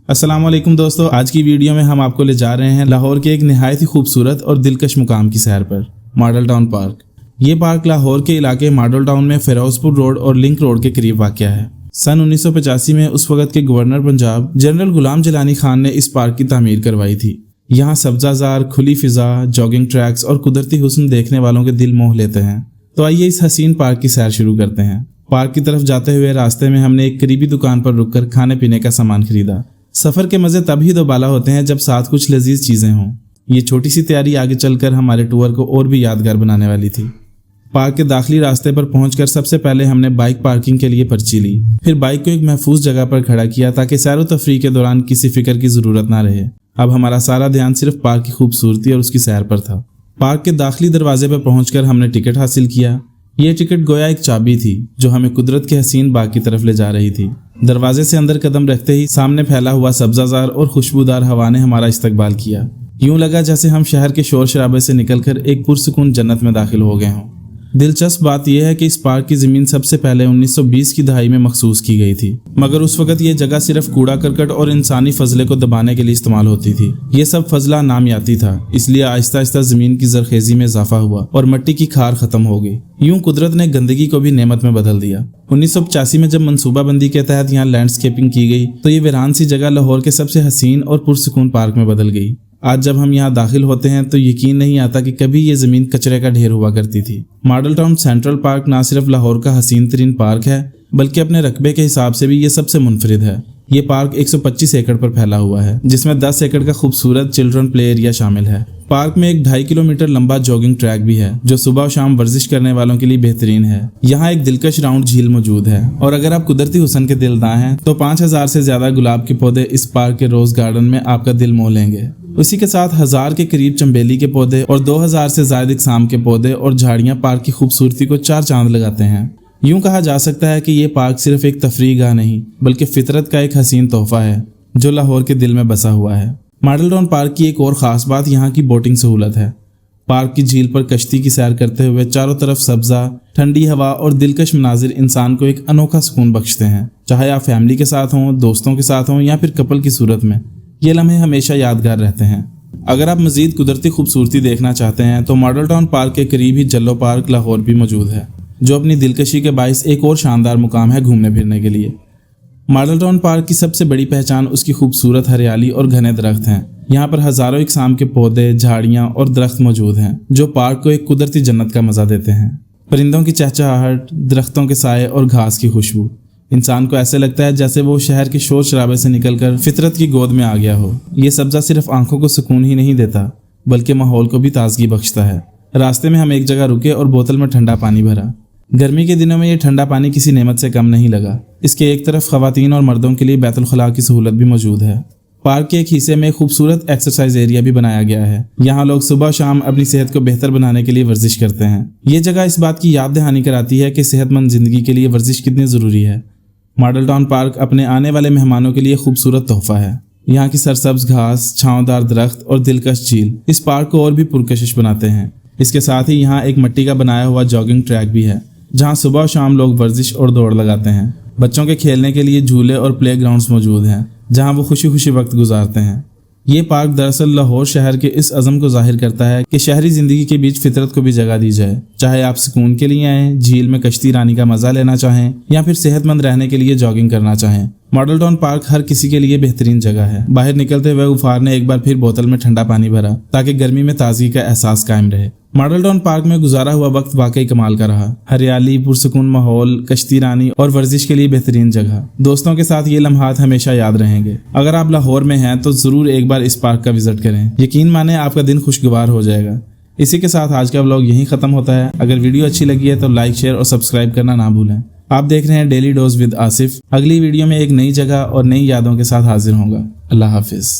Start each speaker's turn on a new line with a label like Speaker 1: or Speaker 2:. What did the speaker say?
Speaker 1: अस्सलाम वालेकुम दोस्तों, आज की वीडियो में हम आपको ले जा रहे हैं लाहौर के एक निहायत ही खूबसूरत और दिलकश मुकाम की सैर पर, मॉडल टाउन पार्क। ये पार्क लाहौर के इलाके मॉडल टाउन में फिरोजपुर रोड और लिंक रोड के करीब वाक़या है। सन 1985 में उस वक्त के गवर्नर पंजाब जनरल गुलाम जलानी खान ने इस पार्क की तामीर करवाई थी। यहाँ सब्जाजार, खुली फिजा, जॉगिंग ट्रैक्स और कुदरती हुस्न देखने वालों के दिल मोह लेते हैं। तो आइए इस हसीन पार्क की सैर शुरू करते हैं। पार्क की तरफ जाते हुए रास्ते में हमने एक करीबी दुकान पर रुककर खाने पीने का सामान खरीदा। सफर के मजे तभी दोबाला होते हैं जब साथ कुछ लजीज चीजें हों। ये छोटी सी तैयारी आगे चलकर हमारे टूर को और भी यादगार बनाने वाली थी। पार्क के दाखिली रास्ते पर पहुंचकर सबसे पहले हमने बाइक पार्किंग के लिए पर्ची ली। फिर बाइक को एक महफूज जगह पर खड़ा किया ताकि सैर तफरीह के दौरान किसी फिक्र की जरूरत ना रहे। अब हमारा सारा ध्यान सिर्फ पार्क की खूबसूरती और उसकी सैर पर था। पार्क के दाखिली दरवाजे पर पहुंचकर हमने टिकट हासिल किया। ये टिकट गोया एक चाबी थी जो हमें कुदरत के हसीन बाग की तरफ ले जा रही थी। दरवाजे से अंदर कदम रखते ही सामने फैला हुआ सब्जाजार और खुशबूदार हवा ने हमारा इस्तकबाल किया। यूं लगा जैसे हम शहर के शोर शराबे से निकलकर एक पुरसुकून जन्नत में दाखिल हो गए हों। दिलचस्प बात यह है कि इस पार्क की जमीन सबसे पहले 1920 की दहाई में मखसूस की गई थी, मगर उस वक्त ये जगह सिर्फ कूड़ा करकट और इंसानी फजले को दबाने के लिए इस्तेमाल होती थी। ये सब फजला नामियाती था, इसलिए आहिस्ता आहिस्ता जमीन की जरखेजी में इजाफा हुआ और मिट्टी की खार खत्म हो गई। यूं कुदरत ने गंदगी को भी नेमत में बदल दिया। 1985 में जब मनसूबाबंदी के तहत यहाँ लैंडस्केपिंग की गई तो ये वीरान सी जगह लाहौर के सबसे हसीन और पुरसुकून पार्क में बदल गई। आज जब हम यहाँ दाखिल होते हैं तो यकीन नहीं आता कि कभी ये जमीन कचरे का ढेर हुआ करती थी। मॉडल टाउन सेंट्रल पार्क ना सिर्फ लाहौर का हसीन तरीन पार्क है बल्कि अपने रकबे के हिसाब से भी ये सबसे मुनफरिद है। ये पार्क 125 एकड़ पर फैला हुआ है, जिसमें 10 एकड़ का खूबसूरत चिल्ड्रन प्ले एरिया शामिल है। पार्क में एक 2.5 किलोमीटर लंबा जॉगिंग ट्रैक भी है जो सुबह और शाम वर्जिश करने वालों के लिए बेहतरीन है। यहाँ एक दिलकश राउंड झील मौजूद है और अगर आप कुदरती हुस्न के दिलदार हैं तो 5000 से ज्यादा गुलाब के पौधे इस पार्क के रोज गार्डन में आपका दिल मोह लेंगे। उसी के साथ 1000 के करीब चंबेली के पौधे और 2000 से ज्यादा इकसाम के पौधे और झाड़ियां पार्क की खूबसूरती को 4 चांद लगाते हैं। यूं कहा जा सकता है कि ये पार्क सिर्फ एक तफरीह गाह नहीं बल्कि फितरत का एक हसीन तोहफा है जो लाहौर के दिल में बसा हुआ है। मॉडल टाउन पार्क की एक और ख़ास बात यहाँ की बोटिंग सहूलत है। पार्क की झील पर कश्ती की सैर करते हुए चारों तरफ सब्जा, ठंडी हवा और दिलकश मनाजिर इंसान को एक अनोखा सुकून बख्शते हैं। चाहे आप फैमिली के साथ हों, दोस्तों के साथ हों या फिर कपल की सूरत में, ये लम्हे हमेशा यादगार रहते हैं। अगर आप मज़ीद कुदरती खूबसूरती देखना चाहते हैं तो मॉडल टाउन पार्क के करीब ही जल्लो पार्क लाहौर भी मौजूद है, जो अपनी दिलकशी के बाइस एक और शानदार मुकाम है घूमने फिरने के लिए। मॉडल टाउन पार्क की सबसे बड़ी पहचान उसकी खूबसूरत हरियाली और घने दरख्त हैं। यहाँ पर हजारों इकसाम के पौधे, झाड़ियाँ और दरख्त मौजूद हैं जो पार्क को एक कुदरती जन्नत का मजा देते हैं। परिंदों की चहचहाहट, दरख्तों के साए और घास की खुशबू, इंसान को ऐसे लगता है जैसे वो शहर के शोर शराबे से निकलकर फितरत की गोद में आ गया हो। ये सब्जा सिर्फ आंखों को सुकून ही नहीं देता बल्कि माहौल को भी ताजगी बख्शता है। रास्ते में हम एक जगह रुके और बोतल में ठंडा पानी भरा। गर्मी के दिनों में ये ठंडा पानी किसी नेमत से कम नहीं लगा। इसके एक तरफ खवातीन और मर्दों के लिए बैतुल खला की सहूलत भी मौजूद है। पार्क के एक हिस्से में खूबसूरत एक्सरसाइज एरिया भी बनाया गया है। यहाँ लोग सुबह शाम अपनी सेहत को बेहतर बनाने के लिए वर्जिश करते हैं। ये जगह इस बात की याद दहानी कराती है कि सेहतमंद जिंदगी के लिए वर्जिश कितनी ज़रूरी है। मॉडल टाउन पार्क अपने आने वाले मेहमानों के लिए खूबसूरत तोहफा है। यहाँ की सरसब्ज घास, छांवदार दरख्त और दिलकश झील इस पार्क को और भी पुरकशिश बनाते हैं। इसके साथ ही यहाँ एक मिट्टी का बनाया हुआ जॉगिंग ट्रैक भी है जहाँ सुबह और शाम लोग वर्जिश और दौड़ लगाते हैं। बच्चों के खेलने के लिए झूले और प्ले ग्राउंड्स मौजूद हैं जहाँ वो खुशी खुशी वक्त गुजारते हैं। ये पार्क दरअसल लाहौर शहर के इस अज़म को जाहिर करता है कि शहरी जिंदगी के बीच फितरत को भी जगह दी जाए। चाहे आप सुकून के लिए आएँ, झील में कश्ती रानी का मजा लेना चाहें या फिर सेहतमंद रहने के लिए जॉगिंग करना चाहें, मॉडल टाउन पार्क हर किसी के लिए बेहतरीन जगह है। बाहर निकलते हुए गफ्फार ने एक बार फिर बोतल में ठंडा पानी भरा ताकि गर्मी में ताजगी का एहसास कायम रहे। मॉडल टाउन पार्क में गुजारा हुआ वक्त वाकई कमाल का रहा। हरियाली, पुरसुकून माहौल, कश्ती रानी और वर्जिश के लिए बेहतरीन जगह। दोस्तों के साथ ये लम्हात हमेशा याद रहेंगे। अगर आप लाहौर में हैं तो जरूर एक बार इस पार्क का विजिट करें। यकीन माने आपका दिन खुशगवार हो जाएगा। इसी के साथ आज का व्लॉग यहीं खत्म होता है। अगर वीडियो अच्छी लगी है तो लाइक, शेयर और सब्सक्राइब करना ना भूलें। आप देख रहे हैं डेली डोज विद आसिफ। अगली वीडियो में एक नई जगह और नई यादों के साथ हाजिर होगा। अल्लाह हाफिज।